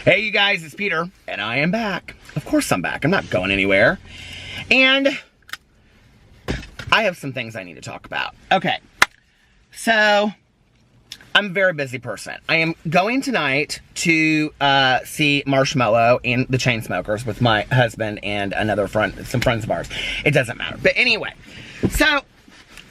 Hey you guys, it's Peter, and I am back. Of course I'm back. I'm not going anywhere. And I have some things I need to talk about. Okay, so I'm a very busy person. I am going tonight to see Marshmallow and the Chainsmokers with my husband and another friend, some friends of ours. It doesn't matter. But anyway, so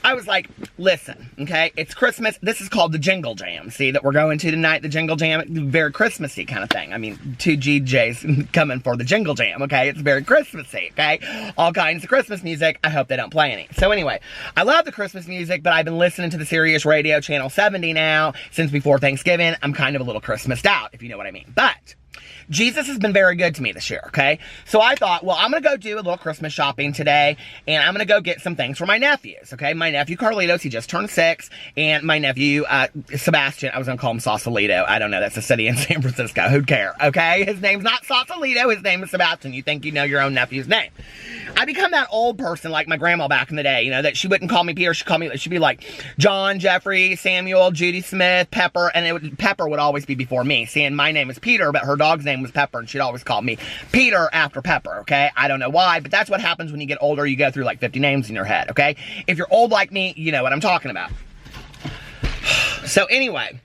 I was like, listen, okay, it's Christmas. This is called the Jingle Jam, see, that we're going to tonight, the Jingle Jam, very Christmassy kind of thing. I mean, 2 GJs coming for the Jingle Jam, okay? It's very Christmassy, okay? All kinds of Christmas music. I hope they don't play any. So anyway, I love the Christmas music, but I've been listening to the Sirius Radio Channel 70 now since before Thanksgiving. I'm kind of a little Christmased out, if you know what I mean. But Jesus has been very good to me this year, okay? So I thought, well, I'm going to go do a little Christmas shopping today, and I'm going to go get some things for my nephews, okay? My nephew, Carlitos, he just turned 6, and my nephew, Sebastian, I was going to call him Sausalito. I don't know, that's a city in San Francisco. Who'd care, okay? His name's not Sausalito, his name is Sebastian. You think you know your own nephew's name. I become that old person like my grandma back in the day, you know, that she wouldn't call me Peter, she'd be like John, Jeffrey, Samuel, Judy Smith, Pepper, and Pepper would always be before me. Seeing my name is Peter, but her dog's name was Pepper, and she'd always call me Peter after Pepper, okay? I don't know why, but that's what happens when you get older. You go through like 50 names in your head, okay? If you're old like me, you know what I'm talking about. So anyway,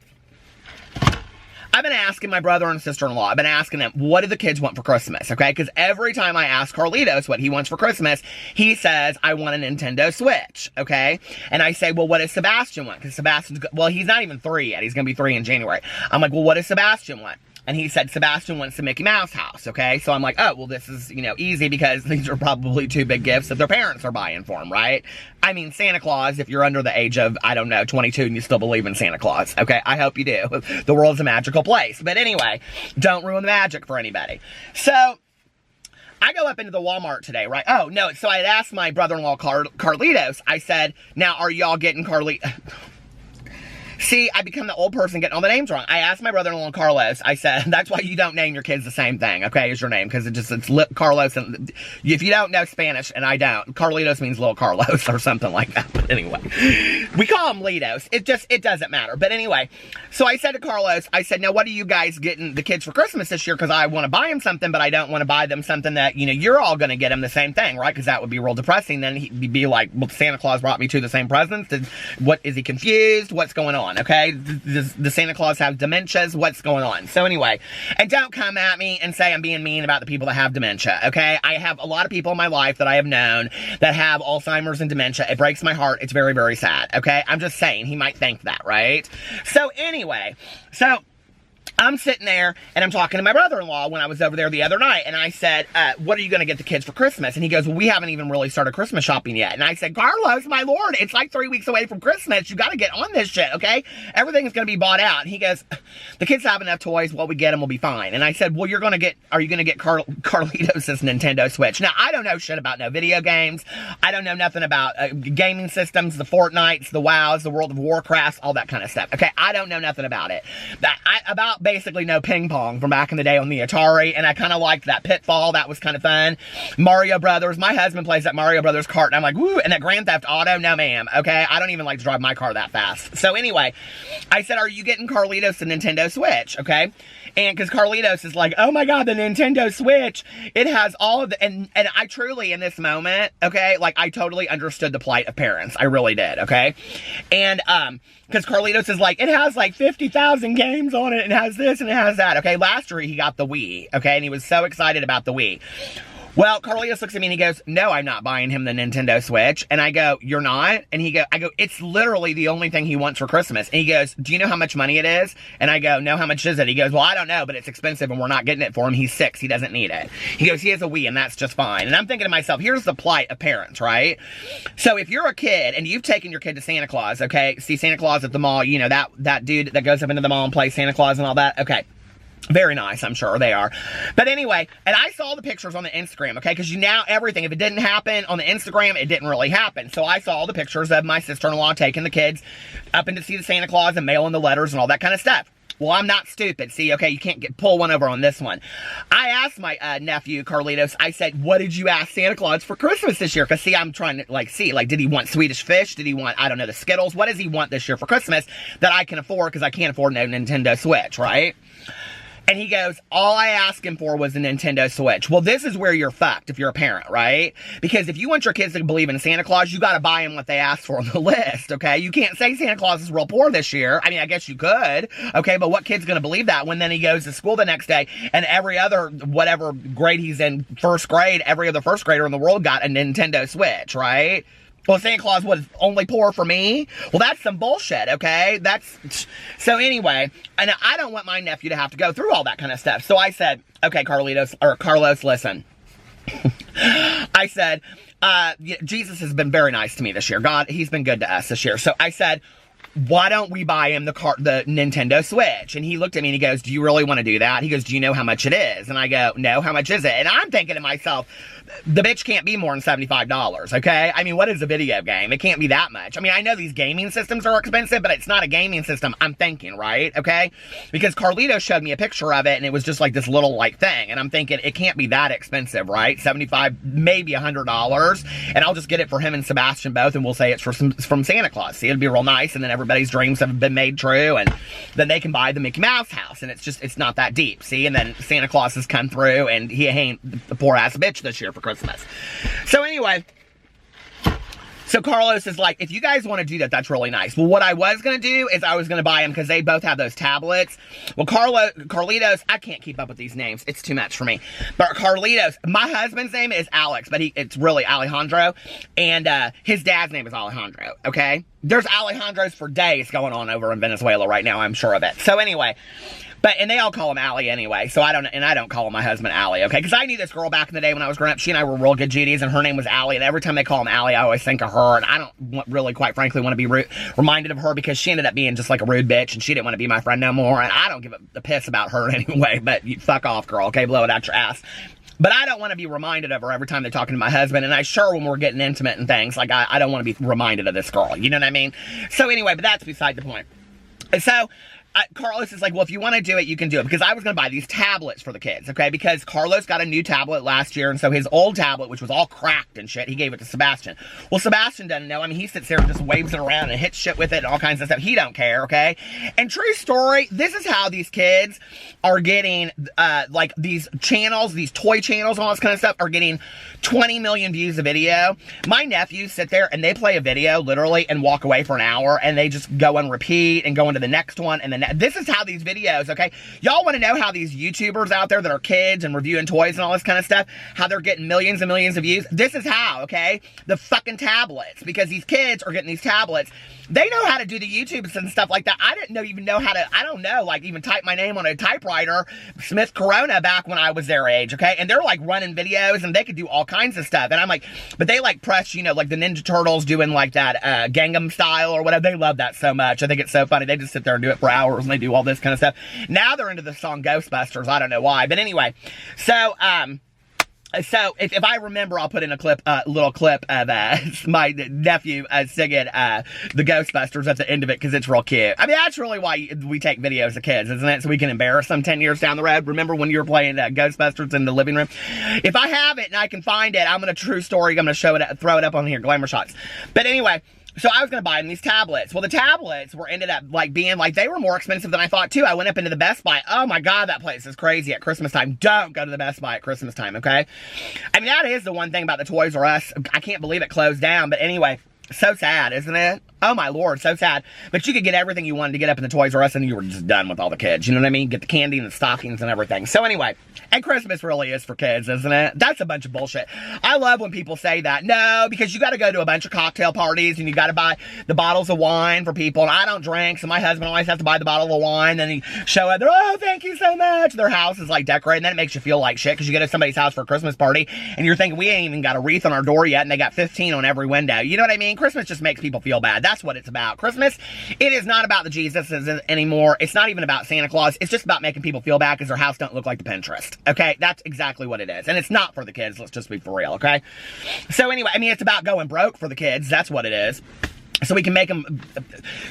I've been asking my brother and sister-in-law, I've been asking them, what do the kids want for Christmas, okay? Because every time I ask Carlitos what he wants for Christmas, he says, I want a Nintendo Switch, okay? And I say, well, what does Sebastian want? Because Sebastian's, well, he's not even 3 yet. He's going to be 3 in January. I'm like, well, what does Sebastian want? And he said Sebastian wants the Mickey Mouse house, okay? So I'm like, oh, well, this is, you know, easy because these are probably 2 big gifts that their parents are buying for him, right? I mean, Santa Claus, if you're under the age of, I don't know, 22 and you still believe in Santa Claus, okay? I hope you do. The world's a magical place. But anyway, don't ruin the magic for anybody. So I go up into the Walmart today, right? Oh, no, so I had asked my brother-in-law, Carlitos, I said, now, are y'all getting See, I become the old person getting all the names wrong. I asked my brother-in-law, Carlos, I said, that's why you don't name your kids the same thing, okay, is your name, because it's Carlos, and if you don't know Spanish, and I don't, Carlitos means little Carlos, or something like that, but anyway, we call him Litos, it doesn't matter, but anyway, so I said to Carlos, I said, now what are you guys getting the kids for Christmas this year, because I want to buy them something, but I don't want to buy them something that, you know, you're all going to get them the same thing, right, because that would be real depressing. Then he'd be like, well, Santa Claus brought me 2 the same presents, what, is he confused, what's going on? Okay, does the Santa Claus have dementias? What's going on? So anyway, and don't come at me and say I'm being mean about the people that have dementia, okay? I have a lot of people in my life that I have known that have Alzheimer's and dementia. It breaks my heart. It's very, very sad, okay? I'm just saying, he might think that, right? So anyway, so I'm sitting there, and I'm talking to my brother-in-law when I was over there the other night, and I said, what are you going to get the kids for Christmas? And he goes, well, we haven't even really started Christmas shopping yet. And I said, Carlos, my lord, it's like 3 weeks away from Christmas. You got to get on this shit, okay? Everything's going to be bought out. And he goes, the kids have enough toys. What we get them will be fine. And I said, well, are you going to get Carlitos' Nintendo Switch? Now, I don't know shit about no video games. I don't know nothing about gaming systems, the Fortnites, the WoWs, the World of Warcraft, all that kind of stuff, okay? I don't know nothing about it. About basically no ping pong from back in the day on the Atari, and I kind of liked that Pitfall. That was kind of fun. Mario Brothers. My husband plays that Mario Brothers kart, and I'm like, woo, and that Grand Theft Auto, no ma'am, okay? I don't even like to drive my car that fast. So anyway, I said, are you getting Carlitos the Nintendo Switch, okay? And because Carlitos is like, oh my god, the Nintendo Switch, it has all of the, and I truly, in this moment, okay, like, I totally understood the plight of parents. I really did, okay? And, because Carlitos is like, it has like 50,000 games on it, and it has this, and it has that, okay? Last year, he got the Wii, okay? And he was so excited about the Wii. Well, Carlitos looks at me and he goes, no, I'm not buying him the Nintendo Switch. And I go, you're not? And I go, it's literally the only thing he wants for Christmas. And he goes, do you know how much money it is? And I go, no, how much is it? He goes, well, I don't know, but it's expensive and we're not getting it for him. He's 6. He doesn't need it. He goes, he has a Wii and that's just fine. And I'm thinking to myself, here's the plight of parents, right? So if you're a kid and you've taken your kid to Santa Claus, okay, see Santa Claus at the mall, you know, that dude that goes up into the mall and plays Santa Claus and all that, okay. Very nice, I'm sure they are. But anyway, and I saw the pictures on the Instagram, okay? Because now everything, if it didn't happen on the Instagram, it didn't really happen. So I saw the pictures of my sister-in-law taking the kids up in to see the Santa Claus and mailing the letters and all that kind of stuff. Well, I'm not stupid. See, okay, you can't pull one over on this one. I asked my nephew, Carlitos, I said, what did you ask Santa Claus for Christmas this year? Because, see, I'm trying to, see, did he want Swedish Fish? Did he want, I don't know, the Skittles? What does he want this year for Christmas that I can afford? Because I can't afford no Nintendo Switch, right? And he goes, all I asked him for was a Nintendo Switch. Well, this is where you're fucked if you're a parent, right? Because if you want your kids to believe in Santa Claus, you gotta buy them what they asked for on the list, okay? You can't say Santa Claus is real poor this year. I mean, I guess you could, okay? But what kid's gonna believe that when then he goes to school the next day and every other, whatever grade he's in, first grade, every other first grader in the world got a Nintendo Switch, right? Well, Santa Claus was only poor for me? Well, that's some bullshit, okay? So anyway, and I don't want my nephew to have to go through all that kind of stuff. So I said, okay, Carlos, listen. I said, Jesus has been very nice to me this year. God, he's been good to us this year. So I said, why don't we buy him the Nintendo Switch? And he looked at me and he goes, do you really want to do that? He goes, do you know how much it is? And I go, no, how much is it? And I'm thinking to myself, the bitch can't be more than $75, okay? I mean, what is a video game? It can't be that much. I mean, I know these gaming systems are expensive, but it's not a gaming system, I'm thinking, right? Okay? Because Carlito showed me a picture of it, and it was just like this little, like, thing. And I'm thinking, it can't be that expensive, right? $75, maybe $100. And I'll just get it for him and Sebastian both, and we'll say it's from Santa Claus. See, it'd be real nice, and then everybody's dreams have been made true, and then they can buy the Mickey Mouse house, and it's not that deep, see? And then Santa Claus has come through, and he ain't the poor-ass bitch this year for Christmas. So anyway, so Carlos is like, if you guys want to do that, that's really nice. Well, what I was going to do is I was going to buy them because they both have those tablets. Well, Carlitos, I can't keep up with these names. It's too much for me. But Carlitos, my husband's name is Alex, but it's really Alejandro. And his dad's name is Alejandro, okay? There's Alejandros for days going on over in Venezuela right now, I'm sure of it. So anyway, and they all call him Allie anyway, so I don't call my husband Allie, okay? Because I knew this girl back in the day when I was growing up. She and I were real good Judies, and her name was Allie, and every time they call him Allie, I always think of her, and I don't really, quite frankly, want to be reminded of her because she ended up being just like a rude bitch, and she didn't want to be my friend no more, and I don't give a piss about her anyway, but you fuck off, girl, okay? Blow it out your ass. But I don't want to be reminded of her every time they're talking to my husband, and I sure when we're getting intimate and things, like, I don't want to be reminded of this girl, you know what I mean? So anyway, but that's beside the point. So Carlos is like, well, if you want to do it, you can do it. Because I was going to buy these tablets for the kids, okay? Because Carlos got a new tablet last year, and so his old tablet, which was all cracked and shit, he gave it to Sebastian. Well, Sebastian doesn't know. I mean, he sits there and just waves it around and hits shit with it and all kinds of stuff. He don't care, okay? And true story, this is how these kids are getting, like, these channels, these toy channels, all this kind of stuff, are getting 20 million views a video. My nephews sit there and they play a video, literally, and walk away for an hour, and they just go and repeat and go into the next one, and then this is how these videos, okay? Y'all want to know how these YouTubers out there that are kids and reviewing toys and all this kind of stuff, how they're getting millions and millions of views? This is how, okay? The fucking tablets. Because these kids are getting these tablets. They know how to do the YouTubes and stuff like that. I didn't even know how to, I don't know, like, even type my name on a typewriter, Smith Corona, back when I was their age, okay? And they're, like, running videos, and they could do all kinds of stuff. And I'm like, but they, like, press, you know, like the Ninja Turtles doing, like, that Gangnam Style or whatever. They love that so much. I think it's so funny. They just sit there and do it for hours, and they do all this kind of stuff. Now they're into the song Ghostbusters. I don't know why. But anyway, so if I remember, I'll put in a little clip of my nephew singing the Ghostbusters at the end of it, because it's real cute. I mean, that's really why we take videos of kids, isn't it? So we can embarrass them 10 years down the road. Remember when you were playing Ghostbusters in the living room? If I have it and I can find it, I'm going to true story. I'm going to show it, throw it up on here, glamour shots. But anyway, so I was going to buy them these tablets. Well, the tablets ended up being they were more expensive than I thought too. I went up into the Best Buy. Oh my God, that place is crazy at Christmas time. Don't go to the Best Buy at Christmas time, okay? I mean, that is the one thing about the Toys R Us. I can't believe it closed down, but anyway, so sad, isn't it? Oh my Lord, so sad. But you could get everything you wanted to get up in the Toys R Us, and you were just done with all the kids. You know what I mean? Get the candy and the stockings and everything. So anyway, and Christmas really is for kids, isn't it? That's a bunch of bullshit. I love when people say that. No, because you got to go to a bunch of cocktail parties, and you got to buy the bottles of wine for people. And I don't drink, so my husband always has to buy the bottle of wine. Then he show up there, oh, thank you so much. Their house is like decorated, and then it makes you feel like shit, because you go to somebody's house for a Christmas party, and you're thinking, we ain't even got a wreath on our door yet, and they got 15 on every window. You know what I mean? Christmas just makes people feel bad. That's what it's about. Christmas, it is not about the Jesus anymore. It's not even about Santa Claus. It's just about making people feel bad because their house don't look like the Pinterest. Okay? That's exactly what it is. And it's not for the kids. Let's just be for real, okay? So anyway, I mean, it's about going broke for the kids. That's what it is. So we can make them,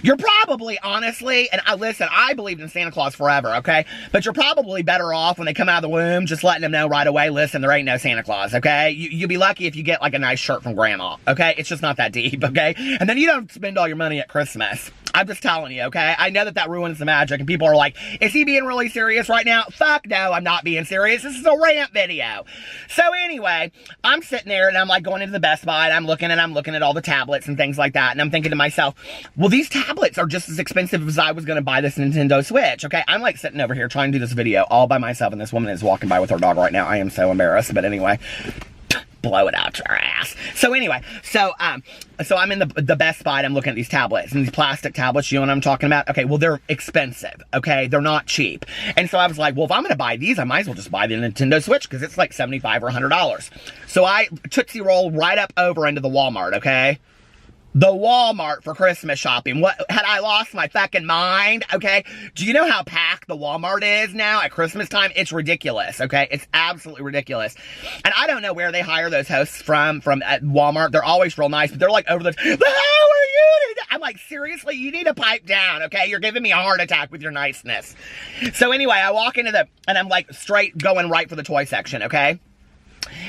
you're probably, honestly, and listen, I believed in Santa Claus forever, okay? But you're probably better off when they come out of the womb, just letting them know right away, listen, there ain't no Santa Claus, okay? You'll be lucky if you get, like, a nice shirt from Grandma, okay? It's just not that deep, okay? And then you don't spend all your money at Christmas. I'm just telling you, okay? I know that ruins the magic, and people are like, is he being really serious right now? Fuck no, I'm not being serious. This is a rant video. So anyway, I'm sitting there, and I'm like going into the Best Buy, and I'm looking at all the tablets and things like that, and I'm thinking to myself, well, these tablets are just as expensive as I was going to buy this Nintendo Switch, okay? I'm like sitting over here trying to do this video all by myself, and this woman is walking by with her dog right now. I am so embarrassed, but anyway, blow it out your ass. So anyway, so I'm in the Best Buy, and I'm looking at these tablets, and these plastic tablets, you know what I'm talking about? Okay, well, they're expensive, okay? They're not cheap. And so I was like, well, if I'm gonna buy these, I might as well just buy the Nintendo Switch, because it's like $75 or $100. So I Tootsie Roll right up over into the Walmart, okay? The Walmart for Christmas shopping. What, had I lost my fucking mind? Okay. Do you know how packed the Walmart is now at Christmas time? It's ridiculous. Okay. It's absolutely ridiculous. And I don't know where they hire those hosts from at Walmart. They're always real nice, but they're like over the, how are you? I'm like, seriously, you need to pipe down. Okay. You're giving me a heart attack with your niceness. So anyway, I walk into and I'm like straight going right for the toy section. Okay.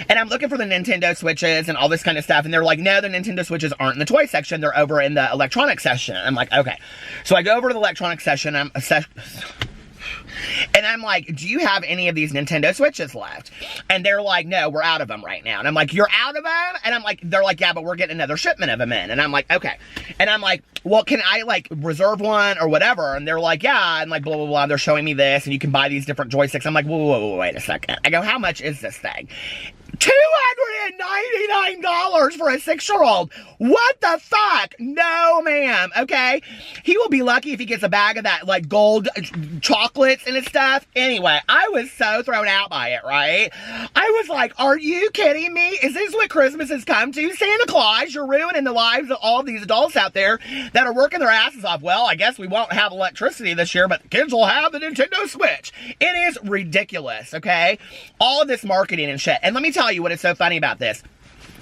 And I'm looking for the Nintendo Switches and all this kind of stuff. And they're like, no, the Nintendo Switches aren't in the toy section. They're over in the electronics section. I'm like, okay. So I go over to the electronics section. And I'm like, do you have any of these Nintendo Switches left? And they're like, no, we're out of them right now. And I'm like, you're out of them? And I'm like, they're like, yeah, but we're getting another shipment of them in. And I'm like, okay. And I'm like, well, can I like reserve one or whatever? And they're like, yeah. And like, blah, blah, blah. They're showing me this, and you can buy these different joysticks. I'm like, whoa, wait a second. I go, how much is this thing? $299 for a 6-year-old. What the fuck? No, ma'am. Okay. He will be lucky if he gets a bag of that like gold chocolates and stuff. Anyway, I was so thrown out by it, right? I was like, are you kidding me? Is this what Christmas has come to? Santa Claus, you're ruining the lives of all these adults out there that are working their asses off. Well, I guess we won't have electricity this year, but the kids will have the Nintendo Switch. It is ridiculous, okay? All of this marketing and shit. And let me tell you what is so funny about this.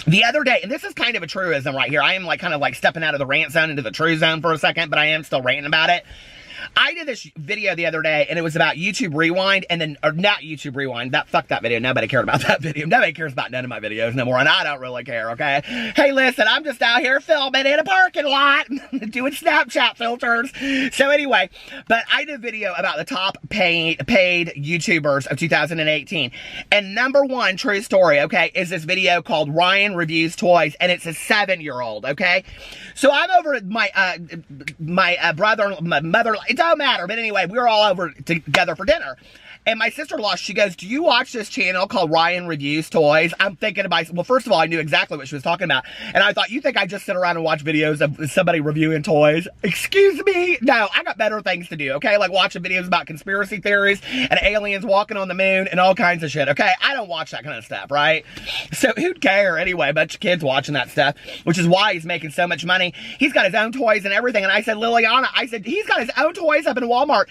The other day, and this is kind of a truism right here. I am like kind of like stepping out of the rant zone into the true zone for a second, but I am still ranting about it. I did this video the other day, and it was about YouTube Rewind, and then, or not YouTube Rewind, fuck that video, nobody cared about that video, nobody cares about none of my videos no more, and I don't really care, okay? Hey, listen, I'm just out here filming in a parking lot, doing Snapchat filters, so anyway, but I did a video about the top paid YouTubers of 2018, and number one, true story, okay, is this video called Ryan Reviews Toys, and it's a 7-year-old, okay? So I'm over at my brother, my mother, it don't matter, but anyway, we were all over together for dinner. And my sister-in-law, she goes, do you watch this channel called Ryan Reviews Toys? I'm thinking to myself, well, first of all, I knew exactly what she was talking about. And I thought, you think I just sit around and watch videos of somebody reviewing toys? Excuse me? No, I got better things to do, okay? Like watching videos about conspiracy theories and aliens walking on the moon and all kinds of shit, okay? I don't watch that kind of stuff, right? So who'd care anyway? A bunch of kids watching that stuff, which is why he's making so much money. He's got his own toys and everything. And I said, Liliana, he's got his own toys up in Walmart.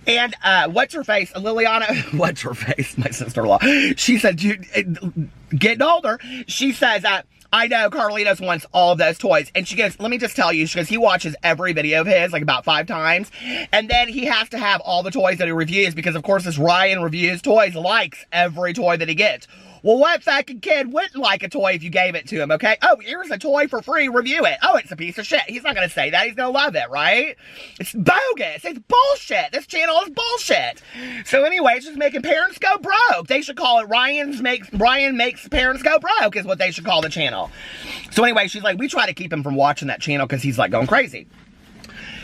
And what's her face? Liliana, what's her face? My sister-in-law. She said, getting older, she says, I know Carlitos wants all of those toys. And she goes, let me just tell you, she goes, he watches every video of his, like about 5 times. And then he has to have all the toys that he reviews because, of course, this Ryan Reviews Toys likes every toy that he gets. Well, what fucking kid wouldn't like a toy if you gave it to him, okay? Oh, here's a toy for free, review it. Oh, it's a piece of shit. He's not going to say that. He's going to love it, right? It's bogus. It's bullshit. This channel is bullshit. So anyway, it's just making parents go broke. They should call it Ryan Makes Parents Go Broke is what they should call the channel. So anyway, she's like, we try to keep him from watching that channel because he's like going crazy.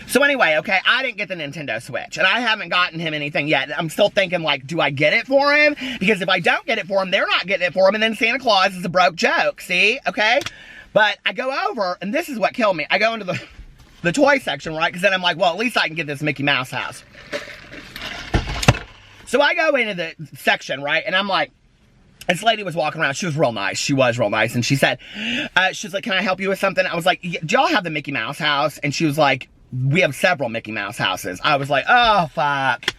So anyway, okay, I didn't get the Nintendo Switch, and I haven't gotten him anything yet. I'm still thinking, like, do I get it for him? Because if I don't get it for him, they're not getting it for him, and then Santa Claus is a broke joke, see? Okay? But I go over, and this is what killed me. I go into the toy section, right? Because then I'm like, well, at least I can get this Mickey Mouse house. So I go into the section, right? And I'm like, this lady was walking around. She was real nice. She was real nice. And she said, she's like, can I help you with something? I was like, do y'all have the Mickey Mouse house? And she was like, we have several Mickey Mouse houses. I was like, oh, fuck.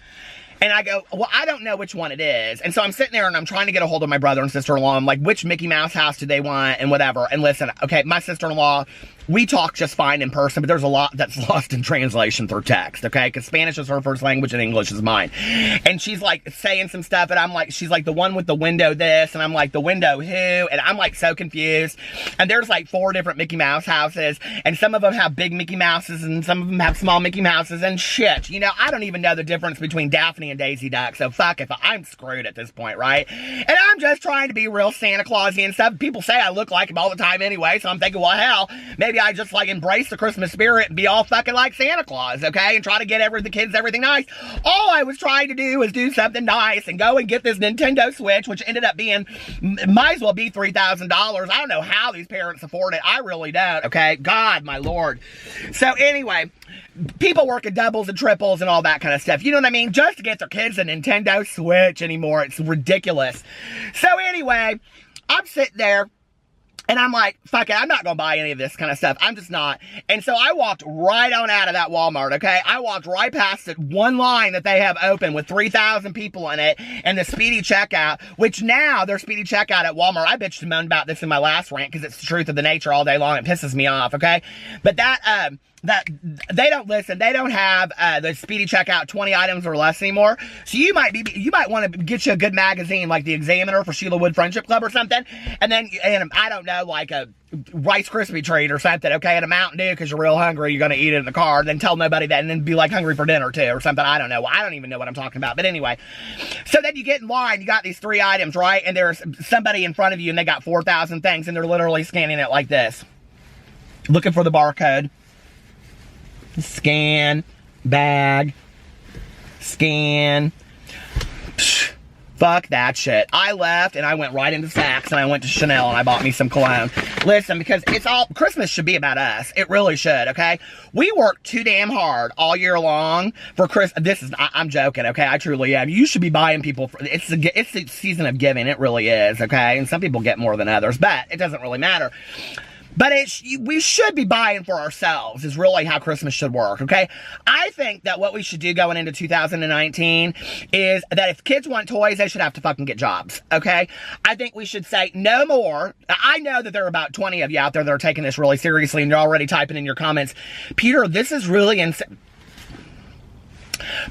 And I go, well, I don't know which one it is. And so I'm sitting there and I'm trying to get a hold of my brother and sister-in-law. I'm like, which Mickey Mouse house do they want and whatever. And listen, okay, my sister-in-law, we talk just fine in person, but there's a lot that's lost in translation through text, okay? Because Spanish is her first language and English is mine. And she's like saying some stuff, and I'm like, she's like, the one with the window this, and I'm like, the window who? And I'm like so confused. And there's like 4 different Mickey Mouse houses, and some of them have big Mickey Mouses, and some of them have small Mickey Mouses, and shit. You know, I don't even know the difference between Daphne and Daisy Duck, so fuck if I'm screwed at this point, right? And I'm just trying to be real Santa Clausy and stuff. People say I look like him all the time anyway, so I'm thinking, well, hell, maybe I just like embrace the Christmas spirit and be all fucking like Santa Claus, okay? And try to get the kids everything nice. All I was trying to do was do something nice and go and get this Nintendo Switch, which ended up being, might as well be $3,000. I don't know how these parents afford it. I really don't, okay? God, my Lord. So anyway, people working doubles and triples and all that kind of stuff. You know what I mean? Just to get their kids a Nintendo Switch anymore. It's ridiculous. So anyway, I'm sitting there, and I'm like, fuck it, I'm not going to buy any of this kind of stuff. I'm just not. And so I walked right on out of that Walmart, okay? I walked right past it, one line that they have open with 3,000 people in it, and the speedy checkout, which now their speedy checkout at Walmart, I bitched and moaned about this in my last rant because it's the truth of the nature all day long. It pisses me off, okay? But that they don't listen. They don't have the speedy checkout 20 items or less anymore. So you might want to get you a good magazine like the Examiner for Sheila Wood Friendship Club or something, and I don't know, like a Rice Krispie treat or something, okay, and a Mountain Dew because you're real hungry. You're gonna eat it in the car, then tell nobody that, and then be like hungry for dinner too or something. I don't know. I don't even know what I'm talking about. But anyway, so then you get in line. You got these 3 items, right? And there's somebody in front of you, and they got 4,000 things, and they're literally scanning it like this, looking for the barcode. Scan, bag, scan. Psh, fuck that shit. I left and I went right into Saks and I went to Chanel and I bought me some cologne. Listen, because Christmas should be about us. It really should, okay? We work too damn hard all year long for Christmas. I'm joking, okay? I truly am. You should be buying people, it's the season of giving. It really is, okay? And some people get more than others, but it doesn't really matter. But we should be buying for ourselves is really how Christmas should work, okay? I think that what we should do going into 2019 is that if kids want toys, they should have to fucking get jobs, okay? I think we should say no more. I know that there are about 20 of you out there that are taking this really seriously, and you're already typing in your comments, Peter, this is really insane.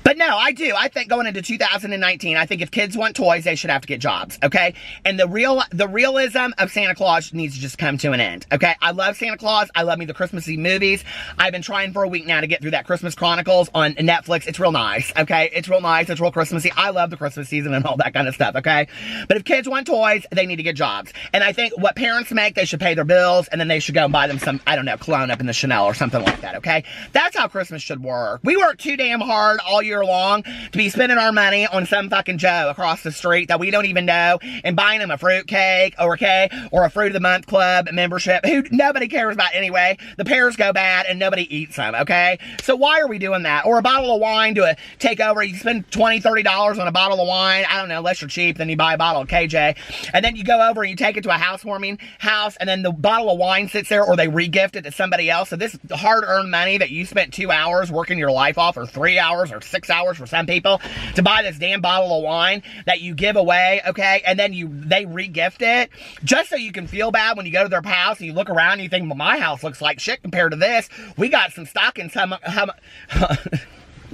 But no, I do. I think going into 2019, I think if kids want toys, they should have to get jobs, okay? And the realism of Santa Claus needs to just come to an end, okay? I love Santa Claus. I love me the Christmassy movies. I've been trying for a week now to get through that Christmas Chronicles on Netflix. It's real nice, okay? It's real nice. It's real Christmassy. I love the Christmas season and all that kind of stuff, okay? But if kids want toys, they need to get jobs. And I think what parents make, they should pay their bills, and then they should go and buy them some, I don't know, cologne up in the Chanel or something like that, okay? That's how Christmas should work. We work too damn hard all year long to be spending our money on some fucking Joe across the street that we don't even know and buying him a fruit cake or a fruit of the month club membership who nobody cares about anyway. The pears go bad and nobody eats them, okay? So why are we doing that? Or a bottle of wine to take over. You spend $20, $30 on a bottle of wine. I don't know, unless you're cheap, then you buy a bottle of KJ. And then you go over and you take it to a housewarming house, and then the bottle of wine sits there, or they re-gift it to somebody else. So this hard-earned money that you spent 2 hours working your life off, or 3 hours, or 6 hours for some people, to buy this damn bottle of wine that you give away, okay, and then they re-gift it just so you can feel bad when you go to their house and you look around and you think, well, my house looks like shit compared to this. We got some stockings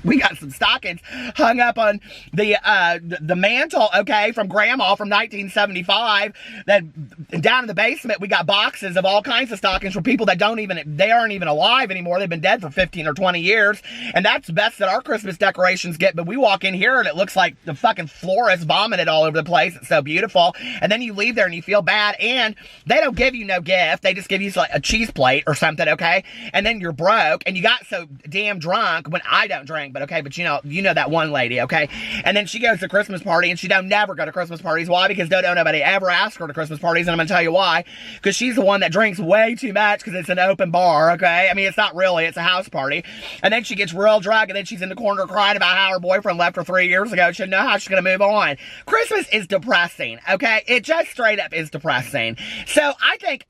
we got some stockings hung up on the mantle, okay, from Grandma from 1975. That down in the basement, we got boxes of all kinds of stockings for people that they aren't even alive anymore. They've been dead for 15 or 20 years. And that's the best that our Christmas decorations get. But we walk in here and it looks like the fucking florist vomited all over the place. It's so beautiful. And then you leave there and you feel bad. And they don't give you no gift. They just give you like a cheese plate or something, okay? And then you're broke and you got so damn drunk when I don't drink. But okay, but you know that one lady, okay? And then she goes to Christmas party, and she don't never go to Christmas parties. Why? Because nobody ever asks her to Christmas parties, and I'm gonna tell you why. Because she's the one that drinks way too much because it's an open bar, okay? I mean, it's not really, it's a house party. And then she gets real drunk, and then she's in the corner crying about how her boyfriend left her 3 years ago. She doesn't know how she's gonna move on. Christmas is depressing, okay? It just straight up is depressing. So I think,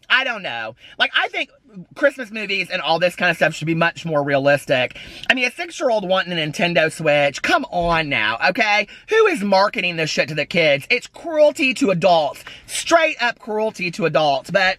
I don't know. Like, I think Christmas movies and all this kind of stuff should be much more realistic. I mean, a 6-year-old wanting a Nintendo Switch, come on now, okay? Who is marketing this shit to the kids? It's cruelty to adults. Straight up cruelty to adults. But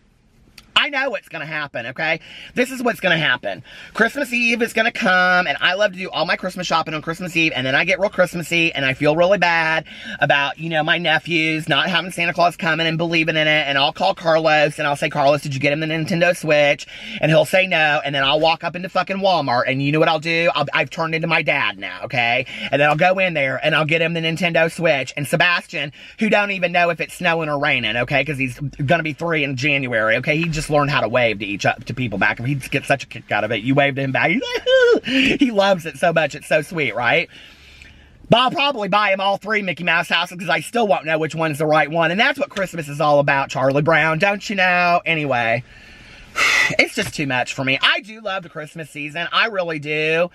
I know what's going to happen, okay? This is what's going to happen. Christmas Eve is going to come, and I love to do all my Christmas shopping on Christmas Eve, and then I get real Christmassy, and I feel really bad about, you know, my nephews not having Santa Claus coming and believing in it, and I'll call Carlos, and I'll say, Carlos, did you get him the Nintendo Switch? And he'll say no, and then I'll walk up into fucking Walmart, and you know what I'll do? I've turned into my dad now, okay? And then I'll go in there, and I'll get him the Nintendo Switch, and Sebastian, who don't even know if it's snowing or raining, okay? Because he's going to be 3 in January, okay? He just learned how to wave to people back. He gets such a kick out of it. You wave to him back. He's like, he loves it so much. It's so sweet, right? But I'll probably buy him all 3 Mickey Mouse houses because I still won't know which one's the right one. And that's what Christmas is all about, Charlie Brown. Don't you know? Anyway, it's just too much for me. I do love the Christmas season. I really do.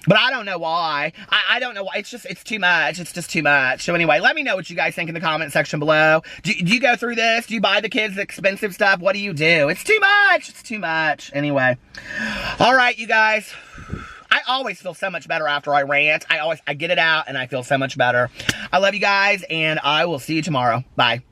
But I don't know why. I don't know why. It's too much. It's just too much. So anyway, let me know what you guys think in the comment section below. Do you go through this? Do you buy the kids expensive stuff? What do you do? It's too much. It's too much. Anyway. All right, you guys. I always feel so much better after I rant. I get it out and I feel so much better. I love you guys and I will see you tomorrow. Bye.